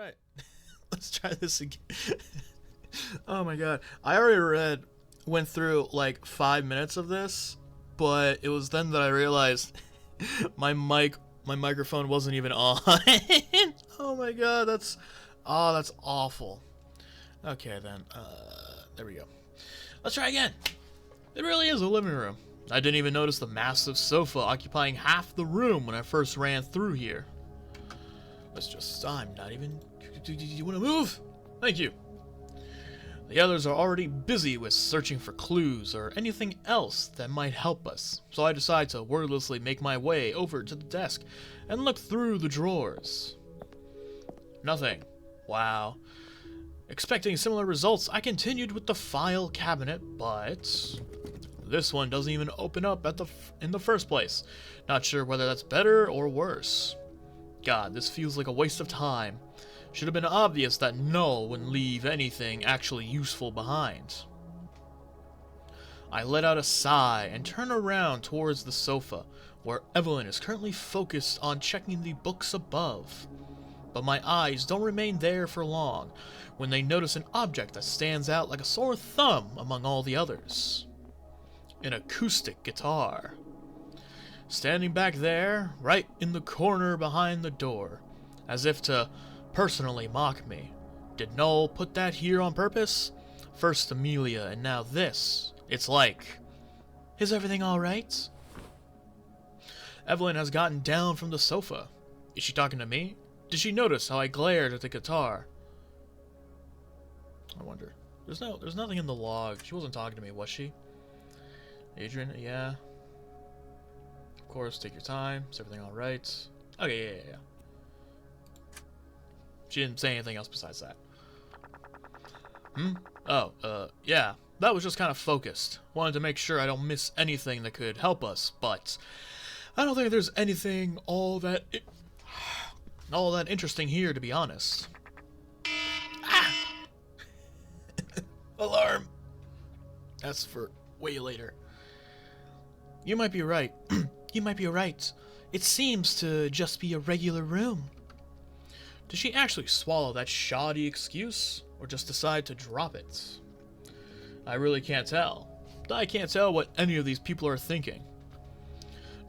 Alright, let's try this again. Oh my god. I already went through like 5 minutes of this, but it was then that I realized my microphone wasn't even on. Oh my god, that's awful. Okay then, there we go. Let's try again. It really is a living room. I didn't even notice the massive sofa occupying half the room when I first ran through here. I'm not even... Do you want to move? Thank you. The others are already busy with searching for clues or anything else that might help us, so I decide to wordlessly make my way over to the desk and look through the drawers. Nothing. Wow. Expecting similar results, I continued with the file cabinet, but this one doesn't even open up in the first place. Not sure whether that's better or worse. God, this feels like a waste of time. Should have been obvious that Null wouldn't leave anything actually useful behind. I let out a sigh and turn around towards the sofa, where Evelyn is currently focused on checking the books above. But my eyes don't remain there for long when they notice an object that stands out like a sore thumb among all the others. An acoustic guitar. Standing back there, right in the corner behind the door, as if to personally mock me. Did Null put that here on purpose? First Amelia, and now this. It's like... Is everything alright? Evelyn has gotten down from the sofa. Is she talking to me? Did she notice how I glared at the guitar? I wonder. There's nothing in the log. She wasn't talking to me, was she? Adrian, yeah. Of course, take your time. Is everything alright? Okay, yeah. She didn't say anything else besides that. Oh, yeah. That was just kind of focused. Wanted to make sure I don't miss anything that could help us, but I don't think there's anything all that interesting here, to be honest. Ah! Alarm! That's for way later. You might be right. You might be right. It seems to just be a regular room. Did she actually swallow that shoddy excuse, or just decide to drop it? I really can't tell. I can't tell what any of these people are thinking.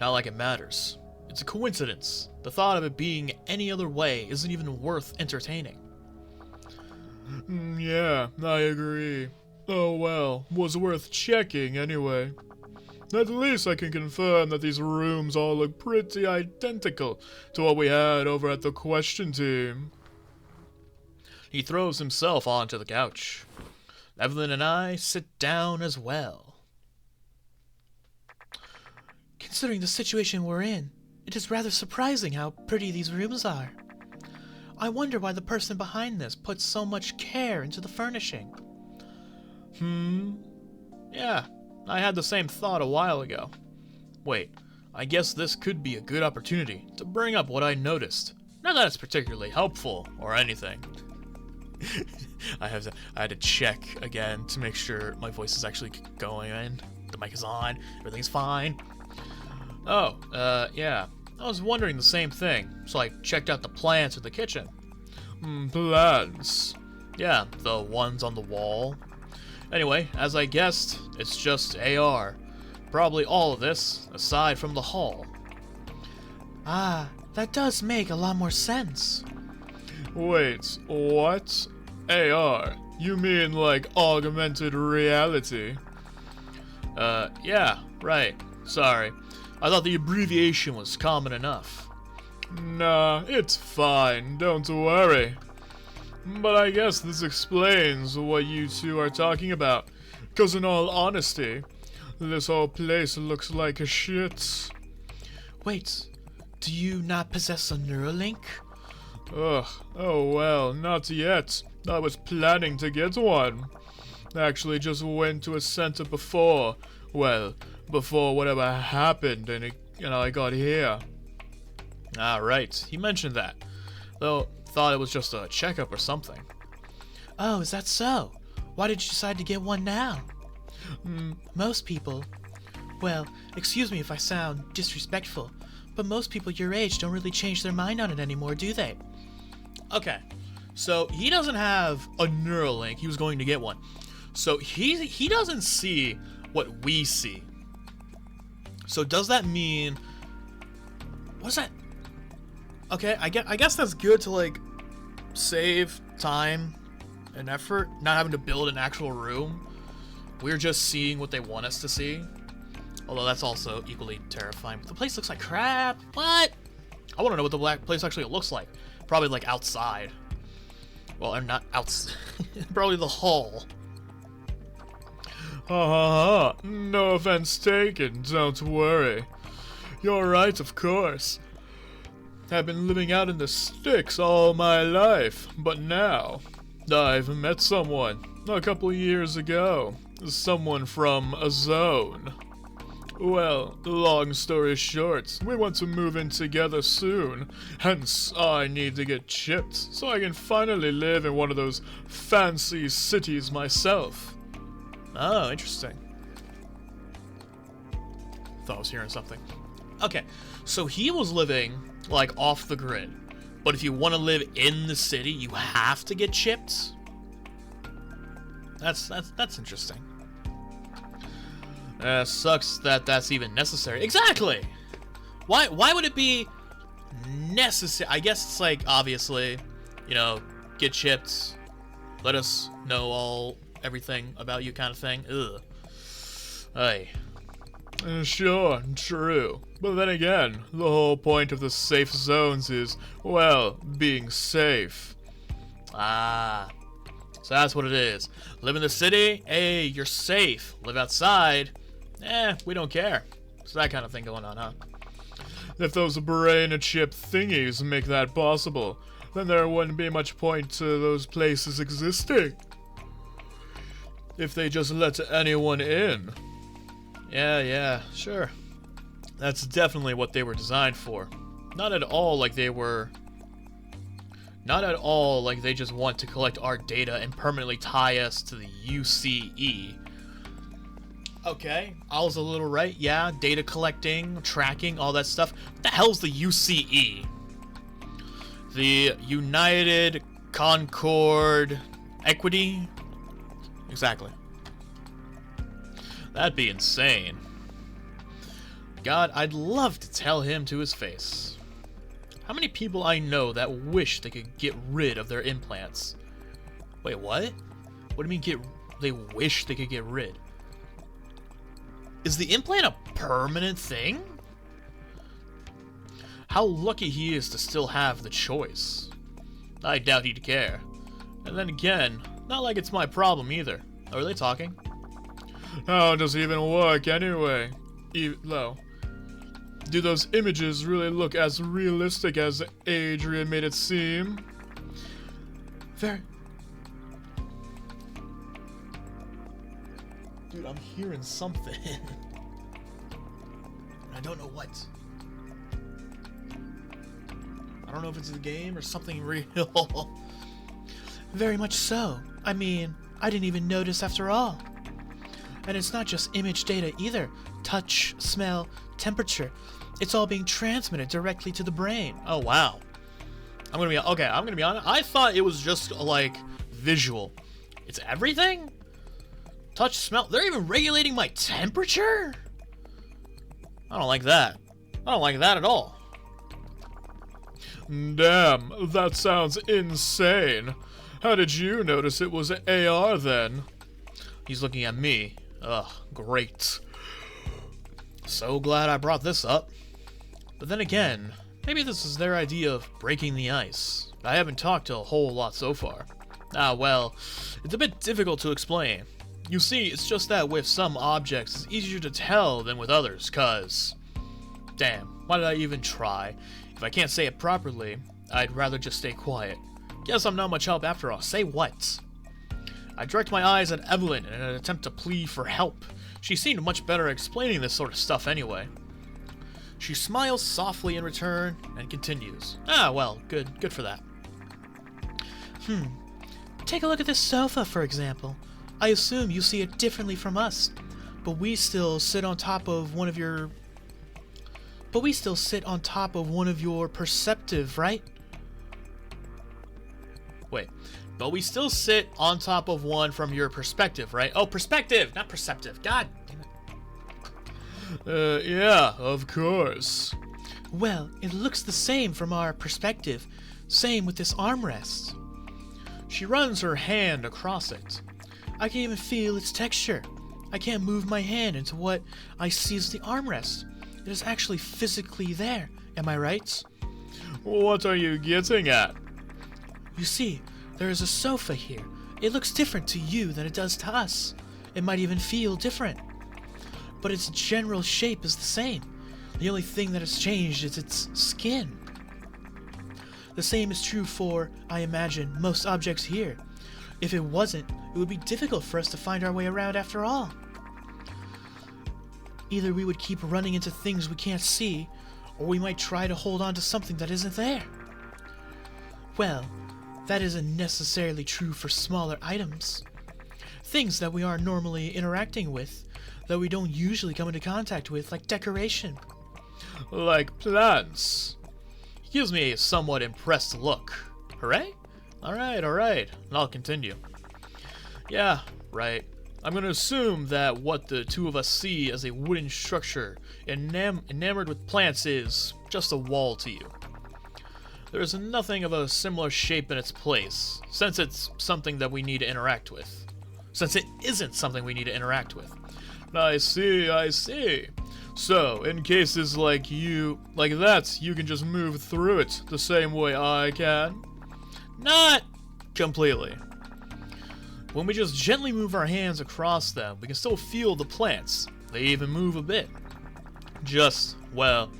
Not like it matters. It's a coincidence. The thought of it being any other way isn't even worth entertaining. Yeah, I agree. Oh well, was worth checking anyway. At least I can confirm that these rooms all look pretty identical to what we had over at the question team. He throws himself onto the couch. Evelyn and I sit down as well. Considering the situation we're in, it is rather surprising how pretty these rooms are. I wonder why the person behind this put so much care into the furnishing. Yeah. I had the same thought a while ago. Wait, I guess this could be a good opportunity to bring up what I noticed. Not that it's particularly helpful or anything. I had to check again to make sure my voice is actually going in. The mic is on, everything's fine. Oh, yeah. I was wondering the same thing, so I checked out the plants in the kitchen. Plants? Yeah, the ones on the wall. Anyway, as I guessed, it's just AR. Probably all of this, aside from the hall. Ah, that does make a lot more sense. Wait, what? AR? You mean like augmented reality? Yeah, right. Sorry. I thought the abbreviation was common enough. Nah, it's fine, don't worry. But I guess this explains what you two are talking about. 'Cause in all honesty, this whole place looks like a shit. Wait, do you not possess a Neuralink? Ugh, oh well, not yet. I was planning to get one. Actually just went to a center before, well, before whatever happened and I got here. Ah, right, he mentioned that. Though, thought it was just a checkup or something. Oh, is that so? Why did you decide to get one now? Most people... Well, excuse me if I sound disrespectful, but most people your age don't really change their mind on it anymore, do they? Okay, So he doesn't have a Neuralink. He was going to get one. So he doesn't see what we see. So does that mean... What's that? Okay, I guess that's good to, like, save time and effort. Not having to build an actual room. We're just seeing what they want us to see. Although that's also equally terrifying. But the place looks like crap. What? I want to know what the place actually looks like. Probably, like, outside. Well, I'm not outside. Probably the hall. Ha ha ha. No offense taken, don't worry. You're right, of course. I've been living out in the sticks all my life, but now I've met someone a couple years ago. Someone from a zone. Well, long story short, we want to move in together soon, hence I need to get chipped so I can finally live in one of those fancy cities myself. Oh, interesting. Thought I was hearing something. Okay, so he was living, like, off the grid. But if you want to live in the city, you have to get chipped? That's interesting. Sucks that that's even necessary. Exactly! Why would it be necessary? I guess it's like, obviously, you know, get chipped, let us know everything about you kind of thing. Ugh. Hey. Sure, true. But then again, the whole point of the safe zones is, well, being safe. Ah. So that's what it is. Live in the city, hey, you're safe. Live outside, we don't care. It's that kind of thing going on, huh? If those brain chip thingies make that possible, then there wouldn't be much point to those places existing. If they just let anyone in. Yeah, sure. That's definitely what they were designed for. Not at all like they just want to collect our data and permanently tie us to the UCE. Okay, I was a little right. Yeah, data collecting, tracking, all that stuff. What the hell's the UCE? The United Concord Equity? Exactly. That'd be insane. God, I'd love to tell him to his face. How many people I know that wish they could get rid of their implants? Wait, what? What do you mean they wish they could get rid? Is the implant a permanent thing? How lucky he is to still have the choice. I doubt he'd care. And then again, not like it's my problem either. Oh, are they talking? How does it even work anyway? Though. Do those images really look as realistic as Adrian made it seem? Very... Dude, I'm hearing something. I don't know what. I don't know if it's the game or something real. Very much so. I mean, I didn't even notice after all. And it's not just image data either. Touch, smell, temperature. It's all being transmitted directly to the brain. Oh, wow. I'm gonna be honest. I thought it was just, like, visual. It's everything? Touch, smell. They're even regulating my temperature? I don't like that. I don't like that at all. Damn, that sounds insane. How did you notice it was AR then? He's looking at me. Ugh, great. So glad I brought this up. But then again, maybe this is their idea of breaking the ice. I haven't talked a whole lot so far. Ah, well, it's a bit difficult to explain. You see, it's just that with some objects, it's easier to tell than with others, cause... Damn, why did I even try? If I can't say it properly, I'd rather just stay quiet. Guess I'm not much help after all. Say what? I direct my eyes at Evelyn in an attempt to plead for help. She seemed much better at explaining this sort of stuff anyway. She smiles softly in return and continues. Ah, well, good for that. Take a look at this sofa, for example. I assume you see it differently from us, but we still sit on top of one of your perceptive, right? Wait. But we still sit on top of one from your perspective, right? Oh, perspective, not perceptive. God damn it. Yeah, of course. Well, it looks the same from our perspective. Same with this armrest. She runs her hand across it. I can even feel its texture. I can't move my hand into what I see as the armrest. It is actually physically there. Am I right? What are you getting at? You see, there is a sofa here. It looks different to you than it does to us. It might even feel different. But its general shape is the same. The only thing that has changed is its skin. The same is true for, I imagine, most objects here. If it wasn't, it would be difficult for us to find our way around after all. Either we would keep running into things we can't see, or we might try to hold on to something that isn't there. Well, that isn't necessarily true for smaller items. Things that we aren't normally interacting with, that we don't usually come into contact with, like decoration. Like plants. He gives me a somewhat impressed look. Hooray? Alright. I'll continue. Yeah, right. I'm gonna assume that what the two of us see as a wooden structure enamored with plants is just a wall to you. There is nothing of a similar shape in its place, since it's something that we need to interact with. Since it isn't something we need to interact with. I see. So, in cases like that, you can just move through it the same way I can? Not completely. When we just gently move our hands across them, we can still feel the plants. They even move a bit. Just, well,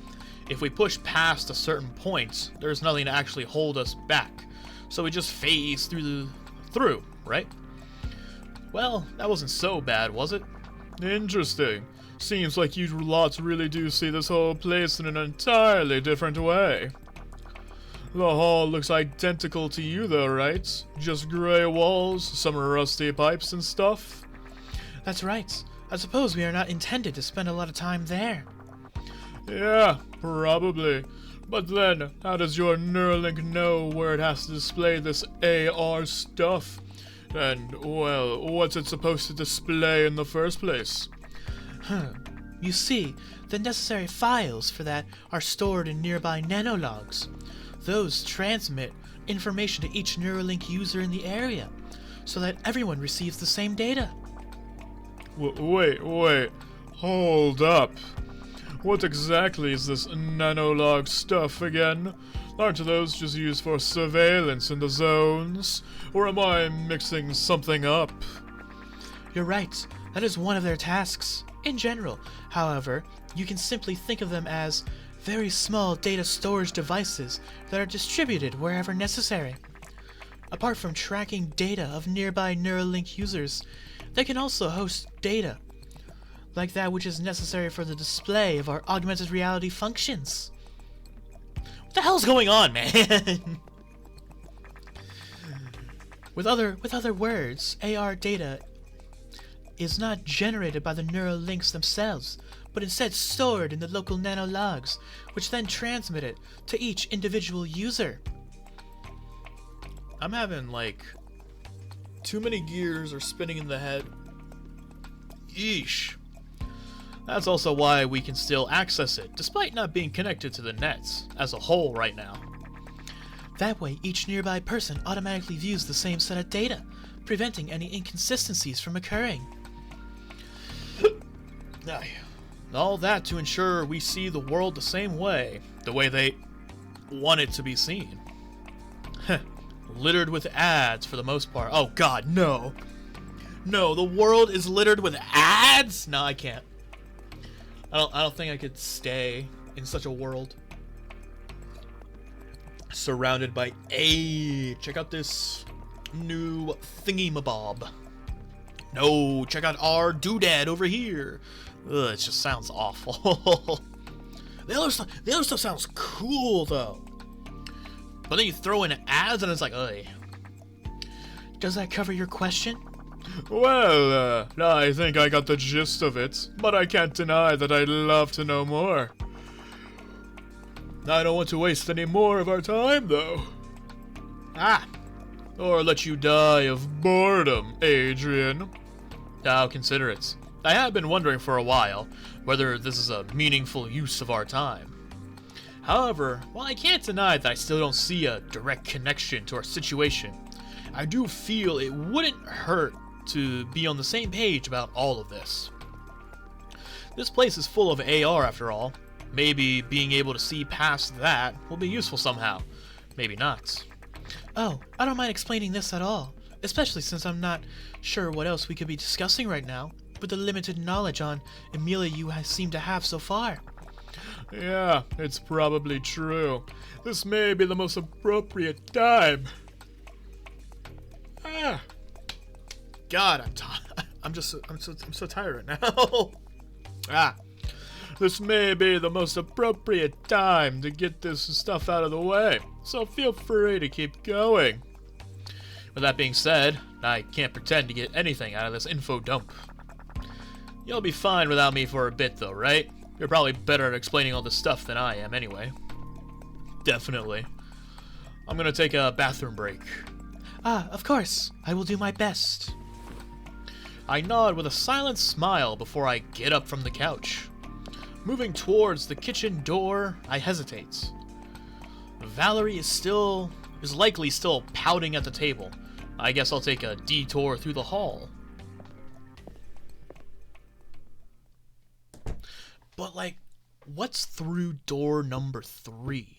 if we push past a certain point, there's nothing to actually hold us back. So we just phase through, right? Well, that wasn't so bad, was it? Interesting. Seems like you lots really do see this whole place in an entirely different way. The hall looks identical to you though, right? Just gray walls, some rusty pipes and stuff? That's right. I suppose we are not intended to spend a lot of time there. Yeah, probably. But then, how does your Neuralink know where it has to display this AR stuff? And, well, what's it supposed to display in the first place? You see, the necessary files for that are stored in nearby nanologs. Those transmit information to each Neuralink user in the area, so that everyone receives the same data. Wait, hold up. What exactly is this nanolog stuff again? Aren't those just used for surveillance in the zones? Or am I mixing something up? You're right, that is one of their tasks. In general, however, you can simply think of them as very small data storage devices that are distributed wherever necessary. Apart from tracking data of nearby Neuralink users, they can also host data, like that which is necessary for the display of our augmented reality functions. What the hell's going on, man? With other words, AR data is not generated by the Neuralinks themselves, but instead stored in the local nanologs, which then transmit it to each individual user. I'm having, too many gears are spinning in the head. Yeesh. That's also why we can still access it, despite not being connected to the nets as a whole right now. That way, each nearby person automatically views the same set of data, preventing any inconsistencies from occurring. All that to ensure we see the world the same way, the way they want it to be seen. Littered with ads for the most part. Oh god, no. No, the world is littered with ads? No, I can't. I don't think I could stay in such a world. Surrounded by check out this new thingy-mabob. No, check out our doodad over here. Ugh, it just sounds awful. The other stuff sounds cool though. But then you throw in ads and it's like, ugh. Does that cover your question? Well, I think I got the gist of it, but I can't deny that I'd love to know more. I don't want to waste any more of our time though. or let you die of boredom, Adrian. How considerate. I have been wondering for a while whether this is a meaningful use of our time. However, while I can't deny that I still don't see a direct connection to our situation, I do feel it wouldn't hurt to be on the same page about all of this. This place is full of AR after all. Maybe being able to see past that will be useful somehow. Maybe not. Oh, I don't mind explaining this at all, especially since I'm not sure what else we could be discussing right now, with the limited knowledge on Amelia you seem to have so far. Yeah, it's probably true. This may be the most appropriate time. God, I'm so tired right now. This may be the most appropriate time to get this stuff out of the way, so feel free to keep going. With that being said, I can't pretend to get anything out of this info dump. You'll be fine without me for a bit though, right? You're probably better at explaining all this stuff than I am anyway. Definitely. I'm gonna take a bathroom break. Of course. I will do my best. I nod with a silent smile before I get up from the couch. Moving towards the kitchen door, I hesitate. Valerie is likely still pouting at the table. I guess I'll take a detour through the hall. But like, what's through door number 3?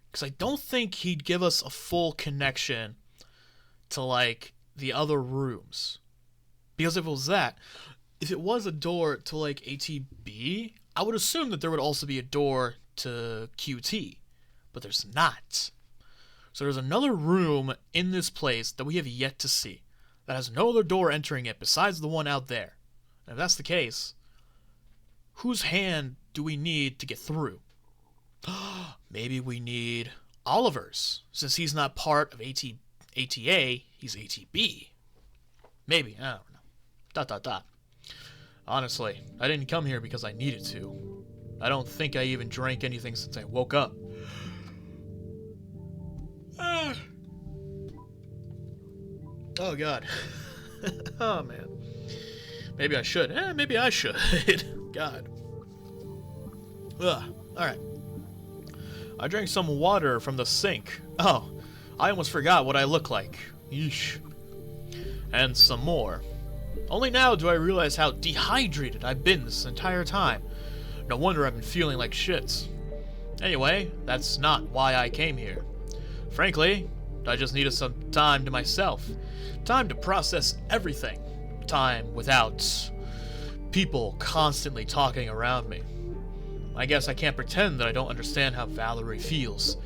Because I don't think he'd give us a full connection to like the other rooms. Because if it was a door to like ATB, I would assume that there would also be a door to QT, but there's not. So there's another room in this place that we have yet to see, that has no other door entering it besides the one out there. And if that's the case, whose hand do we need to get through? Maybe we need Oliver's, since he's not part of ATA, he's ATB. Maybe, I don't know. ... Honestly, I didn't come here because I needed to. I don't think I even drank anything since I woke up. Oh god. Oh man. Maybe I should. Maybe I should. God. Alright. I drank some water from the sink. Oh, I almost forgot what I look like. Yeesh. And some more. Only now do I realize how dehydrated I've been this entire time. No wonder I've been feeling like shit. Anyway, that's not why I came here. Frankly, I just needed some time to myself. Time to process everything. Time without people constantly talking around me. I guess I can't pretend that I don't understand how Valerie feels.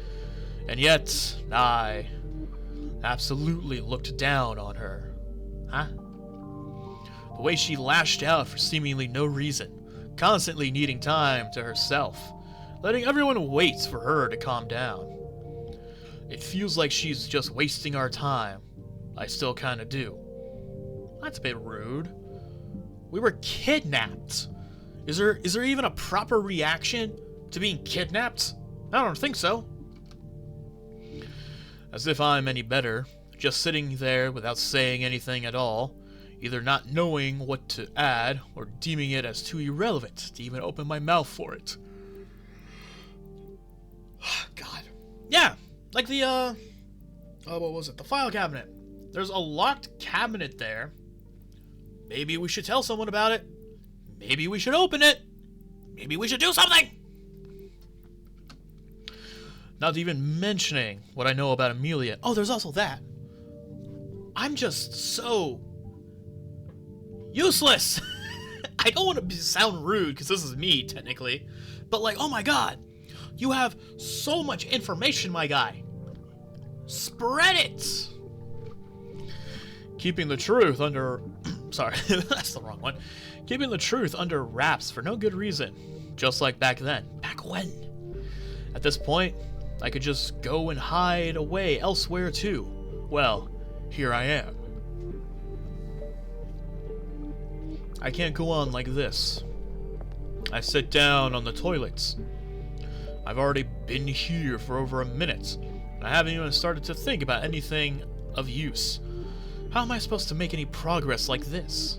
And yet, I absolutely looked down on her. Huh? The way she lashed out for seemingly no reason, constantly needing time to herself, letting everyone wait for her to calm down. It feels like she's just wasting our time. I still kinda do. That's a bit rude. We were kidnapped. Is there even a proper reaction to being kidnapped? I don't think so. As if I'm any better, just sitting there without saying anything at all, either not knowing what to add or deeming it as too irrelevant to even open my mouth for it. God. Yeah, like the, what was it? The file cabinet. There's a locked cabinet there. Maybe we should tell someone about it. Maybe we should open it. Maybe we should do something. Not even mentioning what I know about Amelia. Oh, there's also that. I'm just so useless. I don't want to sound rude because this is me technically, but like, oh my god, you have so much information, my guy. Spread it. Keeping the truth under sorry, that's the wrong one. Keeping the truth under wraps for no good reason, just like back then. Back when? At this point, I could just go and hide away elsewhere too. Well, here I am. I can't go on like this. I sit down on the toilets. I've already been here for over a minute. I haven't even started to think about anything of use. How am I supposed to make any progress like this?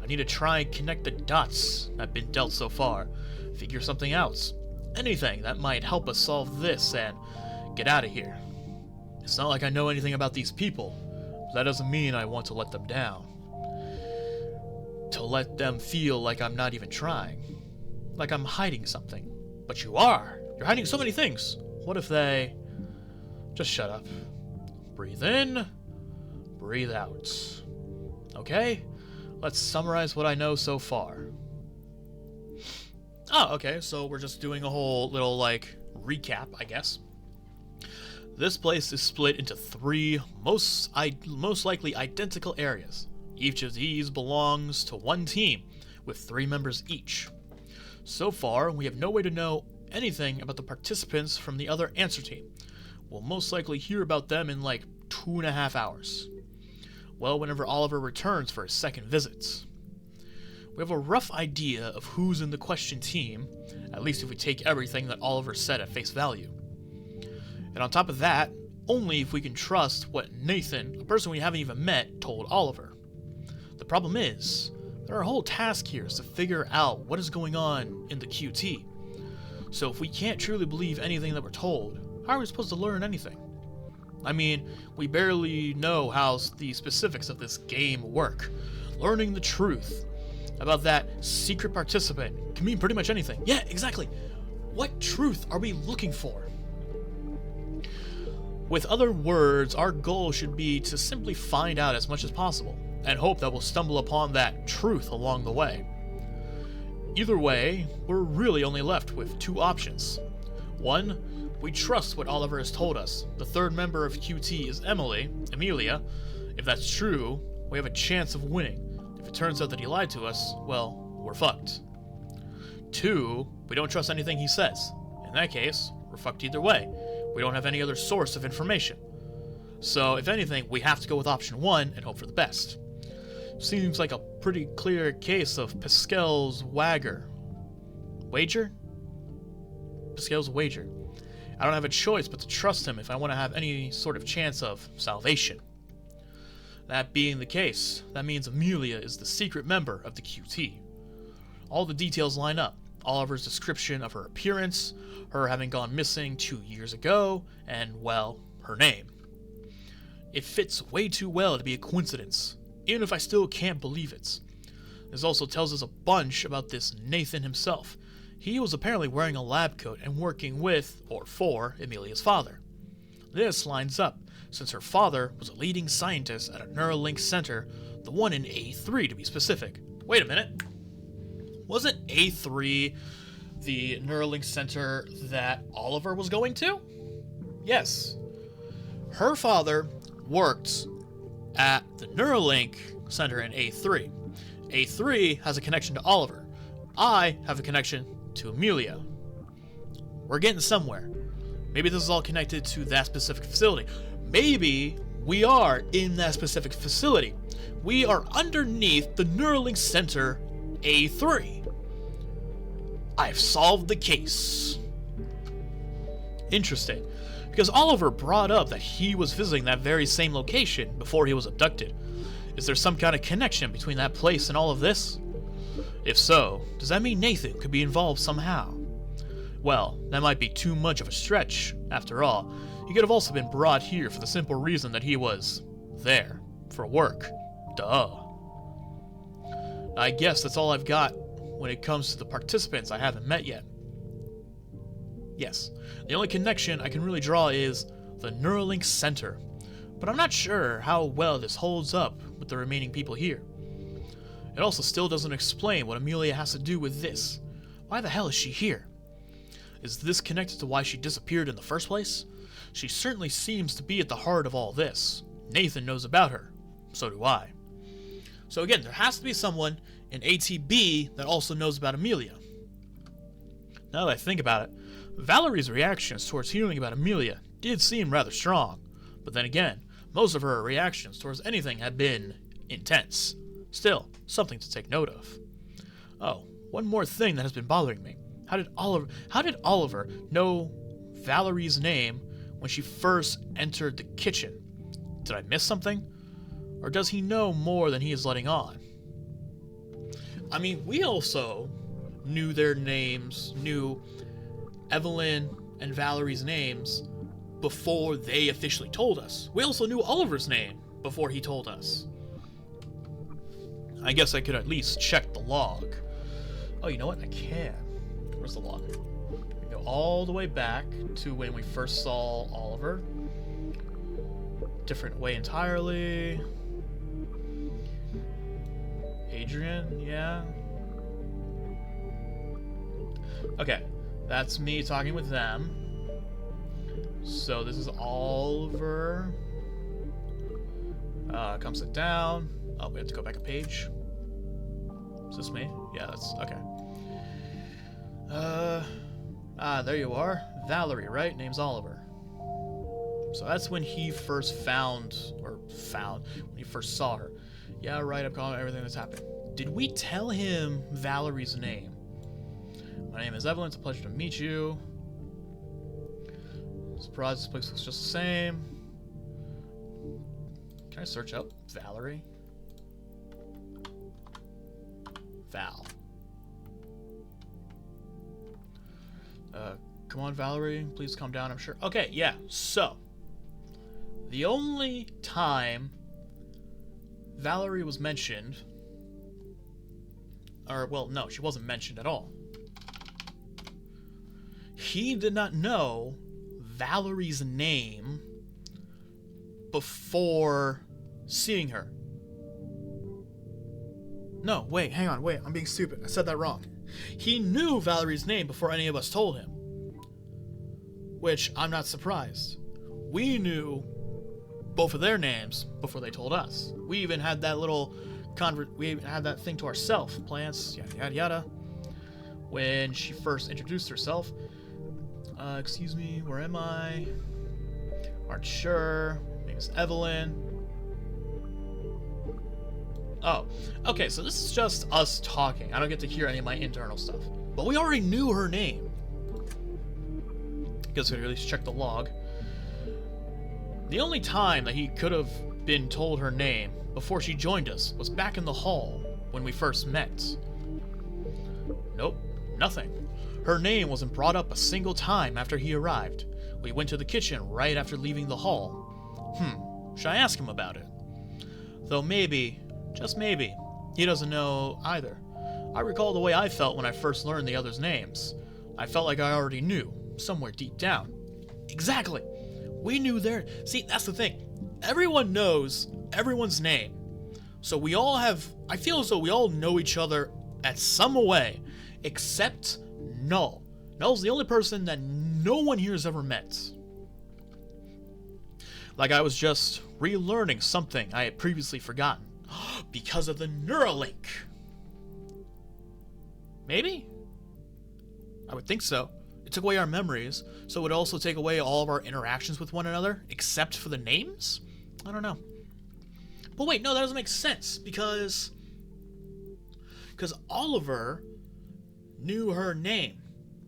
I need to try and connect the dots I've been dealt so far, figure something out. Anything that might help us solve this and get out of here. It's not like I know anything about these people, but that doesn't mean I want to let them down. To let them feel like I'm not even trying. Like I'm hiding something. But you are! You're hiding so many things! What if they... Just shut up. Breathe in, breathe out. Okay? Let's summarize what I know so far. Oh, okay, so we're just doing a whole little, like, recap, I guess. This place is split into 3 most likely identical areas. Each of these belongs to one team, with 3 members each. So far, we have no way to know anything about the participants from the other answer team. We'll most likely hear about them in like 2.5 hours. Well, whenever Oliver returns for his second visit. We have a rough idea of who's in the question team, at least if we take everything that Oliver said at face value. And on top of that, only if we can trust what Nathan, a person we haven't even met, told Oliver. The problem is, our whole task here is to figure out what is going on in the QT. So if we can't truly believe anything that we're told, how are we supposed to learn anything? I mean, we barely know how the specifics of this game work. Learning the truth about that secret participant can mean pretty much anything. Yeah, exactly. What truth are we looking for? With other words, our goal should be to simply find out as much as possible, and hope that we'll stumble upon that truth along the way. Either way, we're really only left with 2 options. 1, we trust what Oliver has told us. The 3rd member of QT is Amelia. If that's true, we have a chance of winning. If it turns out that he lied to us, well, we're fucked. 2, we don't trust anything he says. In that case, we're fucked either way. We don't have any other source of information. So, if anything, we have to go with option 1 and hope for the best. Seems like a pretty clear case of Pascal's wager. Wager? Pascal's wager. I don't have a choice but to trust him if I want to have any sort of chance of salvation. That being the case, that means Amelia is the secret member of the QT. All the details line up. Oliver's description of her appearance, her having gone missing 2 years ago, and, well, her name. It fits way too well to be a coincidence, even if I still can't believe it. This also tells us a bunch about this Nathan himself. He was apparently wearing a lab coat and working with, or for, Amelia's father. This lines up, since her father was a leading scientist at a Neuralink center, the one in A3 to be specific. Wait a minute. Wasn't A3 the Neuralink center that Oliver was going to? Yes. Her father worked at the Neuralink center in A3. A3 has a connection to Oliver. I have a connection to Amelia. We're getting somewhere. Maybe this is all connected to that specific facility. Maybe we are in that specific facility. We are underneath the Neuralink Center A3. I've solved the case. Interesting, because Oliver brought up that he was visiting that very same location before he was abducted. Is there some kind of connection between that place and all of this? If so, does that mean Nathan could be involved somehow? Well, that might be too much of a stretch. After all, he could have also been brought here for the simple reason that he was there for work. Duh. I guess that's all I've got when it comes to the participants I haven't met yet. Yes, the only connection I can really draw is the Neuralink Center, but I'm not sure how well this holds up with the remaining people here. It also still doesn't explain what Amelia has to do with this. Why the hell is she here? Is this connected to why she disappeared in the first place? She certainly seems to be at the heart of all this. Nathan knows about her. So do I. So again, there has to be someone in ATB that also knows about Amelia. Now that I think about it, Valerie's reactions towards hearing about Amelia did seem rather strong. But then again, most of her reactions towards anything had been intense. Still, something to take note of. Oh, one more thing that has been bothering me. How did Oliver know Valerie's name when she first entered the kitchen? Did I miss something? Or does he know more than he is letting on? I mean, we also knew their names, knew Evelyn and Valerie's names before they officially told us. We also knew Oliver's name before he told us. I guess I could at least check the log. Oh, you know what? I can. Where's the log? We go all the way back to when we first saw Oliver. Different way entirely. Adrian, yeah. Okay, that's me talking with them. So this is Oliver. Come sit down. Oh, we have to go back a page. Is this me? Yeah, that's okay. There you are. Valerie, right? Name's Oliver. So that's when he first when he first saw her. Yeah, right, I'm calling everything that's happened. Did we tell him Valerie's name? My name is Evelyn, it's a pleasure to meet you. Surprised this place looks just the same. Can I search up Valerie? Val. Come on, Valerie, please calm down, I'm sure. Okay, yeah, so. The only time Valerie was mentioned, or, well, no, she wasn't mentioned at all. He did not know Valerie's name before seeing her. No, wait, hang on, wait, I'm being stupid. I said that wrong. He knew Valerie's name before any of us told him. Which, I'm not surprised. We knew both of their names before they told us. We even had that little we even had that thing to ourselves. Plants, yada yada yada. When she first introduced herself. Excuse me, where am I? Aren't sure. Name is Evelyn. Oh, okay, so this is just us talking. I don't get to hear any of my internal stuff. But we already knew her name. Guess we could at least check the log. The only time that he could have been told her name before she joined us was back in the hall when we first met. Nope, nothing. Her name wasn't brought up a single time after he arrived. We went to the kitchen right after leaving the hall. Should I ask him about it? Though maybe, just maybe, he doesn't know either. I recall the way I felt when I first learned the others' names. I felt like I already knew, somewhere deep down. Exactly! We knew their... See, that's the thing. Everyone knows everyone's name. So we all have... I feel as though we all know each other at some way, except Null. Null's the only person that no one here has ever met. Like I was just relearning something I had previously forgotten. Because of the Neuralink. Maybe? I would think so. It took away our memories, so it would also take away all of our interactions with one another, except for the names? I don't know. But wait, no, that doesn't make sense, because Oliver knew her name.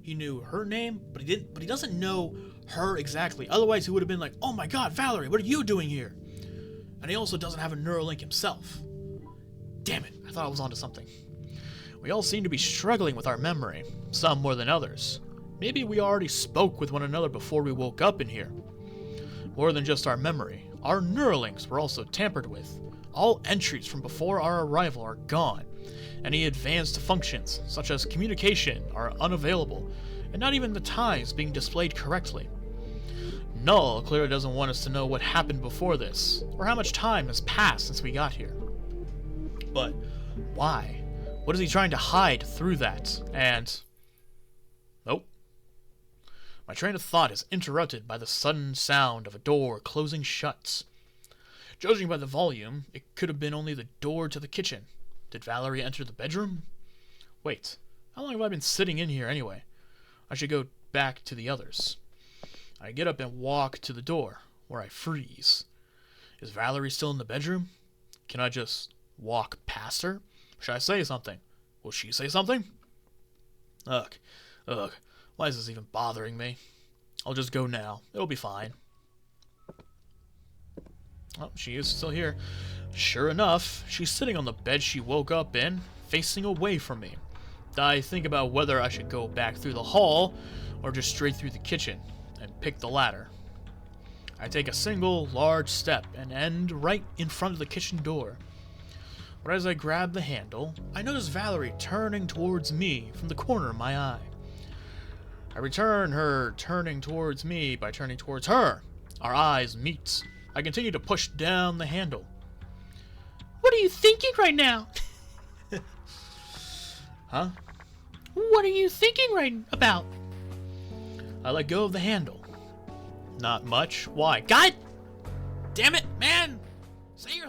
He knew her name, but he doesn't know her exactly. Otherwise, he would have been like, "Oh my God, Valerie, what are you doing here?" And he also doesn't have a Neuralink himself. Damn it, I thought I was onto something. We all seem to be struggling with our memory, some more than others. Maybe we already spoke with one another before we woke up in here. More than just our memory, our Neuralinks were also tampered with. All entries from before our arrival are gone. Any advanced functions, such as communication, are unavailable, and not even the times being displayed correctly. Null clearly doesn't want us to know what happened before this, or how much time has passed since we got here. But why? What is he trying to hide through that? And... Nope. My train of thought is interrupted by the sudden sound of a door closing shut. Judging by the volume, it could have been only the door to the kitchen. Did Valerie enter the bedroom? Wait, how long have I been sitting in here anyway? I should go back to the others. I get up and walk to the door, where I freeze. Is Valerie still in the bedroom? Can I just walk past her? Should I say something? Will she say something? Ugh. Why is this even bothering me? I'll just go now. It'll be fine. Oh, she is still here. Sure enough, she's sitting on the bed she woke up in, facing away from me. I think about whether I should go back through the hall or just straight through the kitchen and pick the latter. I take a single large step and end right in front of the kitchen door. But as I grab the handle, I notice Valerie turning towards me from the corner of my eye. I return her turning towards me by turning towards her. Our eyes meet. I continue to push down the handle. What are you thinking right now? Huh? What are you thinking right about? I let go of the handle. Not much. Why? God damn it, man! Say your